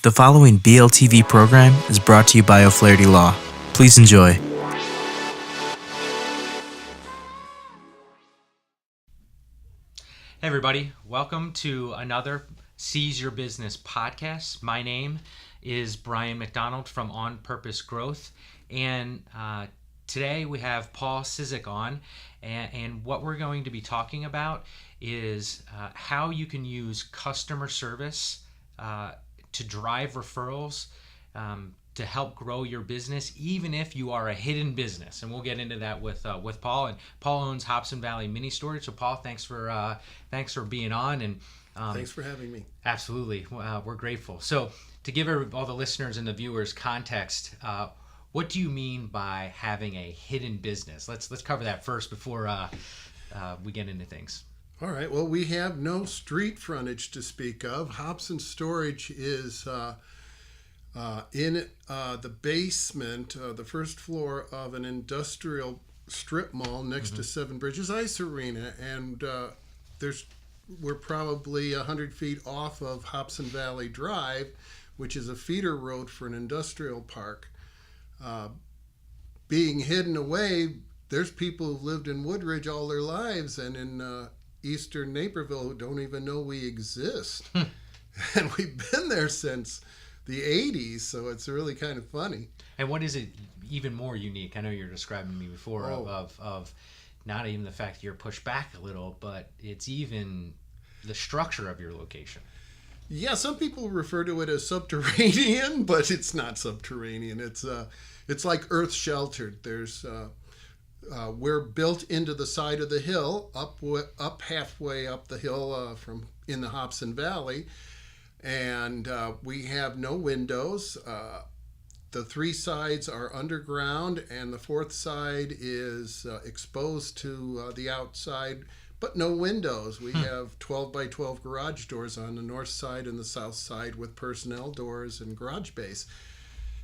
The following BLTV program is brought to you by O'Flaherty Law. Please enjoy. Hey everybody, welcome to another Seize Your Business podcast. My name is Brian McDonald from OnPurpose Growth, and today we have Paul Cizek on, and what we're going to be talking about is how you can use customer service to drive referrals to help grow your business, even if you are a hidden business. And we'll get into that with Paul. And Paul owns Hobson Valley Mini Storage. So Paul, thanks for being on. And thanks for having me. Absolutely, we're grateful. So to give all the listeners and the viewers context, what do you mean by having a hidden business? Let's cover that first before we get into things. All right. Well, we have no street frontage to speak of. Hobson Storage is in the basement, the first floor of an industrial strip mall next to Seven Bridges Ice Arena, and we're probably 100 feet off of Hobson Valley Drive, which is a feeder road for an industrial park. Being hidden away, there's people who've lived in Woodridge all their lives and in Eastern Naperville who don't even know we exist. And we've been there since the 80s, so it's really kind of funny. And what is it even more unique? I know you were describing to me before of not even the fact that you're pushed back a little, but it's even the structure of your location. Yeah, some people refer to it as subterranean, but it's not subterranean. It's like earth sheltered. We're built into the side of the hill, up halfway up the hill from in the Hobson Valley, and we have no windows. The three sides are underground, and the fourth side is exposed to the outside, but no windows. We have 12 by 12 garage doors on the north side and the south side with personnel doors and garage bays.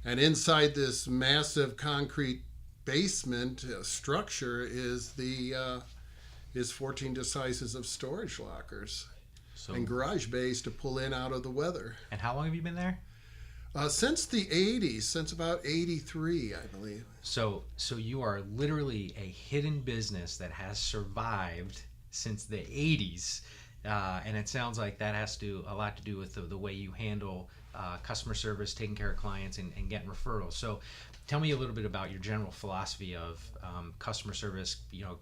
And inside this massive concrete basement structure is 14 sizes of storage lockers and garage bays to pull in out of the weather. And how long have you been there? Since the 80s, since about 83, I believe. So you are literally a hidden business that has survived since the 80s, and it sounds like that has a lot to do with the way you handle customer service, taking care of clients, and getting referrals. So tell me a little bit about your general philosophy of customer service,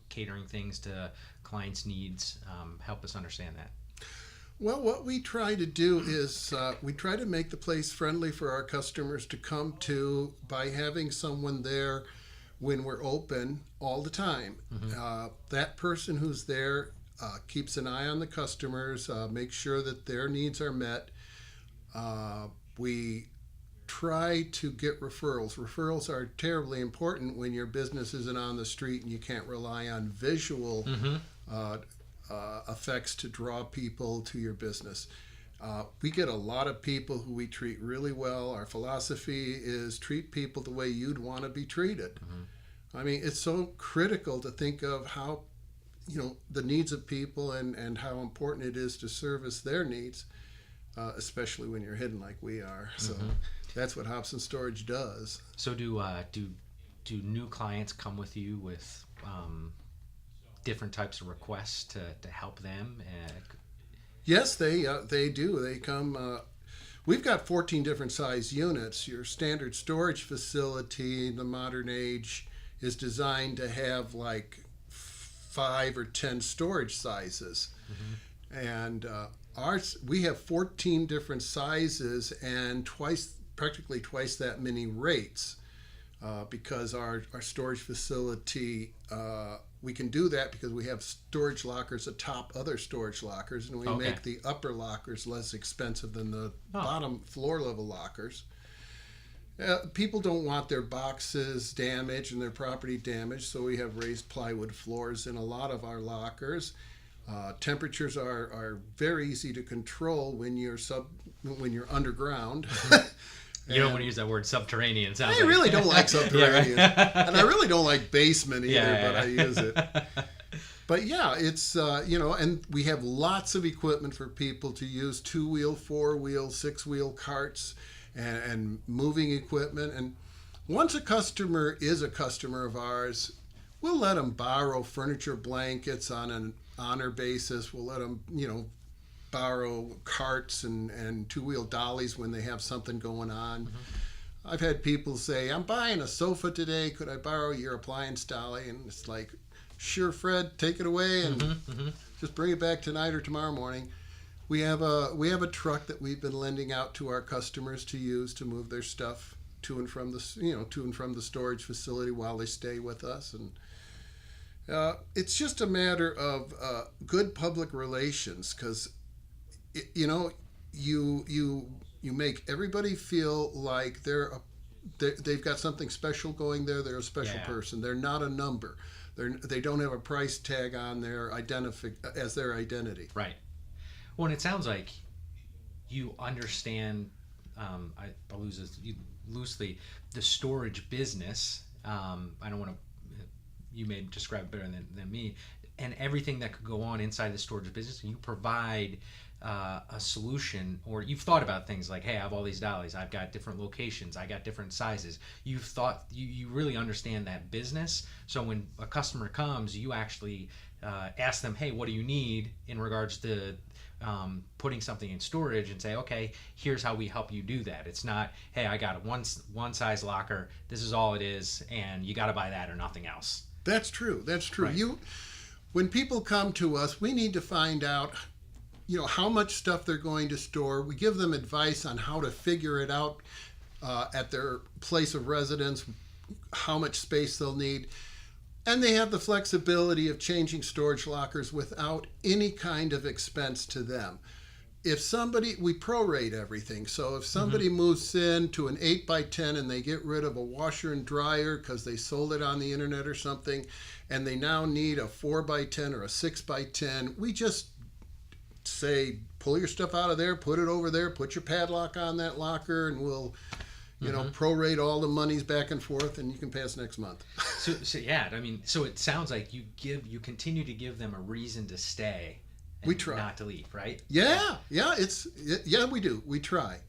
catering things to clients' needs. Help us understand that. Well, what we try to do is we try to make the place friendly for our customers to come to by having someone there when we're open all the time. That person who's there keeps an eye on the customers, makes sure that their needs are met. We try to get referrals. Referrals are terribly important when your business isn't on the street and you can't rely on visual effects to draw people to your business. We get a lot of people who we treat really well. Our philosophy is treat people the way you'd want to be treated. I mean, it's so critical to think of how, the needs of people and how important it is to service their needs, especially when you're hidden like we are. So that's what Hobson Storage does. So do new clients come with you with different types of requests to help them? Yes, they do. They come. We've got 14 different size units. Your standard storage facility in the modern age is designed to have like 5 or 10 storage sizes, and we have 14 different sizes and practically twice that many rates, because our storage facility, we can do that because we have storage lockers atop other storage lockers, and we make the upper lockers less expensive than the bottom floor level lockers. People don't want their boxes damaged and their property damaged, so we have raised plywood floors in a lot of our lockers. Temperatures are very easy to control when you're underground. You don't want to use that word subterranean. I really don't like subterranean. And I really don't like basement either, but I use it. But yeah, it's and we have lots of equipment for people to use: 2-wheel, 4-wheel, 6-wheel carts, and moving equipment. And once a customer is a customer of ours, we'll let them borrow furniture blankets on an honor basis. We'll let them, borrow carts and 2-wheel dollies when they have something going on. Mm-hmm. I've had people say, "I'm buying a sofa today. Could I borrow your appliance dolly?" And it's like, "Sure, Fred, take it away and just bring it back tonight or tomorrow morning." We have a truck that we've been lending out to our customers to use to move their stuff to and from the storage facility while they stay with us. And it's just a matter of good public relations, because you make everybody feel like they've got something special going there. They're a special person. They're not a number. They don't have a price tag on their as their identity. Right. Well, and it sounds like you understand, I use this loosely, the storage business. I don't want to, you may describe it better than me, and everything that could go on inside the storage business. You provide a solution, or you've thought about things like, hey, I have all these dollies, I've got different locations, I got different sizes. You've thought, you really understand that business. So when a customer comes, you actually ask them, hey, what do you need in regards to putting something in storage, and say, okay, here's how we help you do that. It's not, hey, I got one size locker, this is all it is, and you got to buy that or nothing else. That's true. Right. When people come to us, we need to find out, how much stuff they're going to store. We give them advice on how to figure it out at their place of residence, how much space they'll need. And they have the flexibility of changing storage lockers without any kind of expense to them. We prorate everything. So if somebody moves in to an 8x10 and they get rid of a washer and dryer because they sold it on the internet or something, and they now need a 4x10 or a 6x10, we just say, pull your stuff out of there, put it over there, put your padlock on that locker, and we'll prorate all the monies back and forth, and you can pay us next month. So it sounds like you continue to give them a reason to stay. And we try not to leave, right? Yeah, we do. We try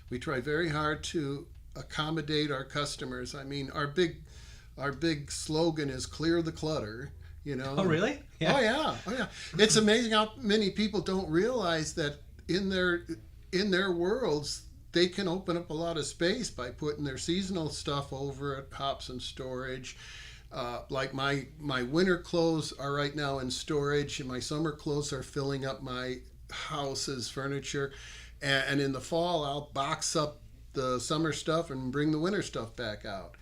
very hard to accommodate our customers. I mean, our big slogan is "Clear the clutter." Oh, really? Yeah. Oh yeah. It's amazing how many people don't realize that in their worlds, they can open up a lot of space by putting their seasonal stuff over at Hobson Storage. Like my winter clothes are right now in storage, and my summer clothes are filling up my house's furniture. And in the fall, I'll box up the summer stuff and bring the winter stuff back out.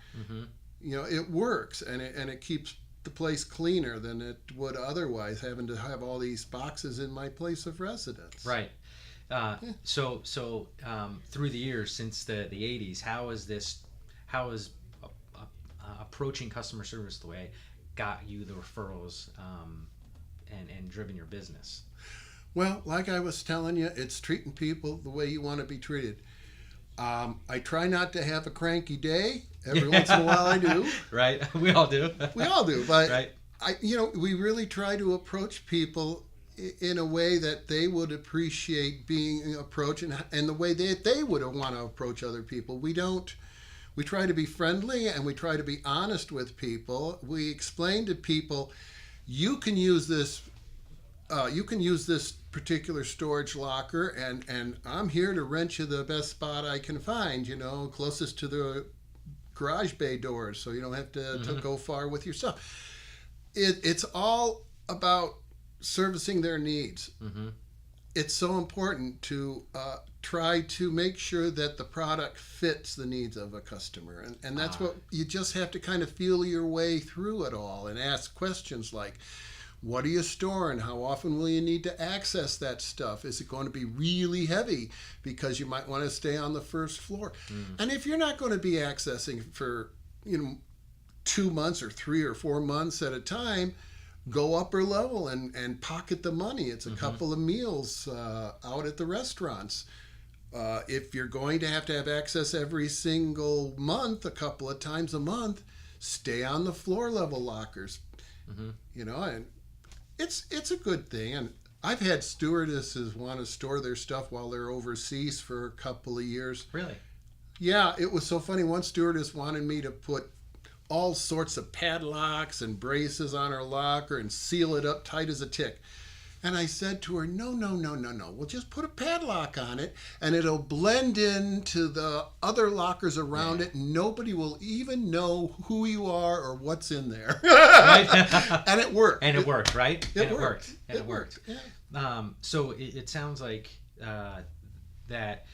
It works, and it keeps the place cleaner than it would otherwise, having to have all these boxes in my place of residence. Right. So through the years since the 80s, how is approaching customer service the way got you the referrals and driven your business? Well, like I was telling you, it's treating people the way you want to be treated. I try not to have a cranky day. Every once in a while I do. Right. We all do. But right. We really try to approach people in a way that they would appreciate being approached, and the way that they would want to approach other people. We try to be friendly, and we try to be honest with people. We explain to people, you can use this particular storage locker, and I'm here to rent you the best spot I can find, closest to the garage bay doors, so you don't have to go far with your stuff. It's all about servicing their needs. It's so important to try to make sure that the product fits the needs of a customer, and that's what you just have to kind of feel your way through it all and ask questions like, what are you storing? How often will you need to access that stuff? Is it going to be really heavy because you might want to stay on the first floor? And if you're not going to be accessing for 2 months or 3 or 4 months at a time, go upper level and pocket the money. It's a couple of meals out at the restaurants. If you're going to have access every single month, a couple of times a month, stay on the floor level lockers. And it's a good thing. And I've had stewardesses want to store their stuff while they're overseas for a couple of years. Really? Yeah, it was so funny. One stewardess wanted me to put all sorts of padlocks and braces on her locker and seal it up tight as a tick. And I said to her, no. We'll just put a padlock on it and it'll blend into the other lockers around it. Nobody will even know who you are or what's in there. Right? And it worked. And it worked, right? It worked. Yeah. So it sounds like that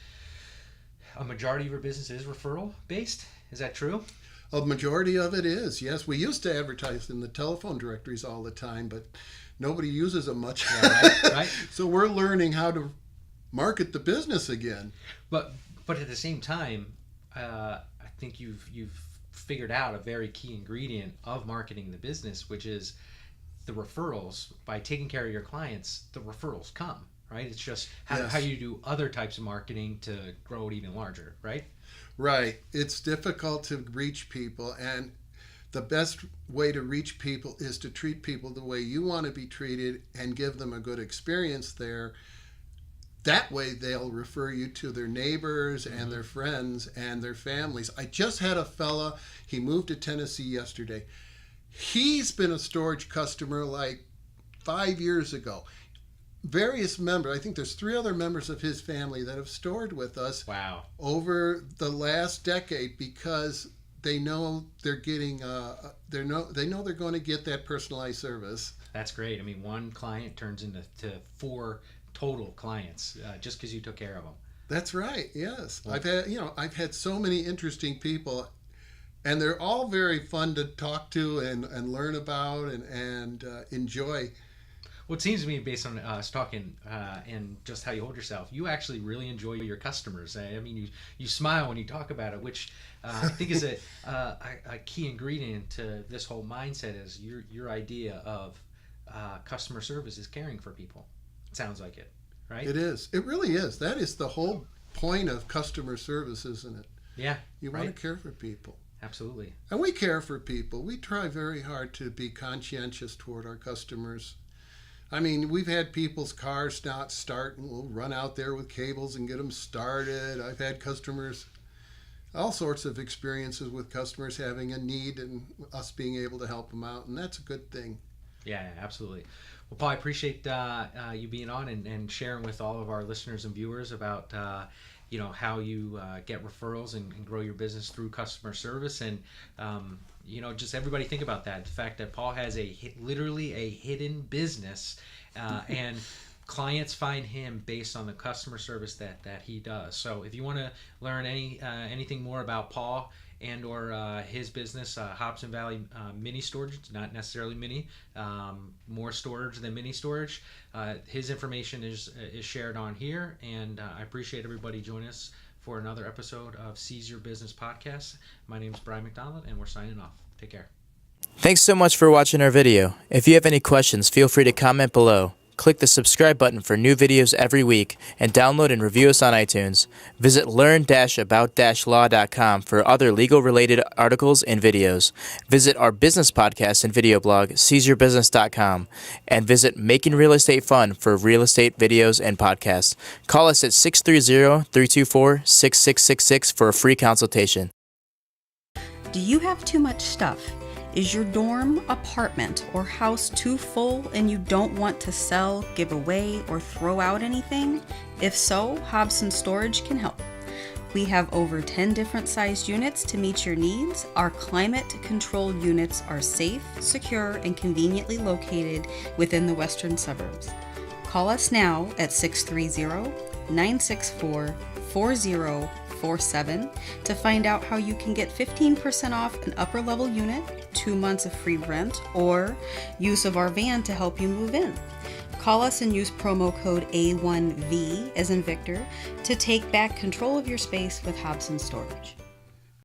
a majority of your business is referral based. Is that true? A majority of it is, yes. We used to advertise in the telephone directories all the time, but nobody uses them much. Yeah, right. So we're learning how to market the business again. But at the same time, I think you've figured out a very key ingredient of marketing the business, which is the referrals. By taking care of your clients, the referrals come, right? It's just how you do other types of marketing to grow it even larger, right? Right. It's difficult to reach people, and the best way to reach people is to treat people the way you want to be treated and give them a good experience there. That way they'll refer you to their neighbors and their friends and their families. I just had a fella, he moved to Tennessee yesterday. He's been a storage customer like 5 years ago. Various members, I think there's 3 other members of his family that have stored with us over the last decade because they know they're getting they know they're going to get that personalized service. That's great. I mean, one client turns into 4 total clients just because you took care of them. That's right. Yes. Well, I've had so many interesting people, and they're all very fun to talk to and learn about and enjoy. Well, it seems to me, based on us talking and just how you hold yourself, you actually really enjoy your customers. I mean, you smile when you talk about it, which I think is a key ingredient to this whole mindset. Is your idea of customer service is caring for people. It sounds like it, right? It is. It really is. That is the whole point of customer service, isn't it? Yeah. You want to care for people. Absolutely. And we care for people. We try very hard to be conscientious toward our customers. I mean, we've had people's cars not start, and we'll run out there with cables and get them started. I've had customers, all sorts of experiences with customers having a need and us being able to help them out, and that's a good thing. Yeah, absolutely. Well, Paul, I appreciate you being on and sharing with all of our listeners and viewers about how you get referrals and grow your business through customer service. And just everybody think about that. The fact that Paul has literally a hidden business, and clients find him based on the customer service that he does. So if you want to learn anything more about Paul and or his business, Hobson Valley Mini Storage, not necessarily mini, more storage than mini storage, his information is shared on here. And I appreciate everybody joining us for another episode of Seize Your Business Podcast. My name is Brian McDonald, and we're signing off. Take care. Thanks so much for watching our video. If you have any questions, feel free to comment below. Click the subscribe button for new videos every week, and download and review us on iTunes. Visit learn-about-law.com for other legal-related articles and videos. Visit our business podcast and video blog, seizeyourbusiness.com, and visit Making Real Estate Fun for real estate videos and podcasts. Call us at 630-324-6666 for a free consultation. Do you have too much stuff? Is your dorm, apartment, or house too full and you don't want to sell, give away, or throw out anything? If so, Hobson Storage can help. We have over 10 different sized units to meet your needs. Our climate-controlled units are safe, secure, and conveniently located within the western suburbs. Call us now at 630-964-4047 to find out how you can get 15% off an upper level unit, 2 months of free rent, or use of our van to help you move in. Call us and use promo code A1V as in Victor to take back control of your space with Hobson Storage.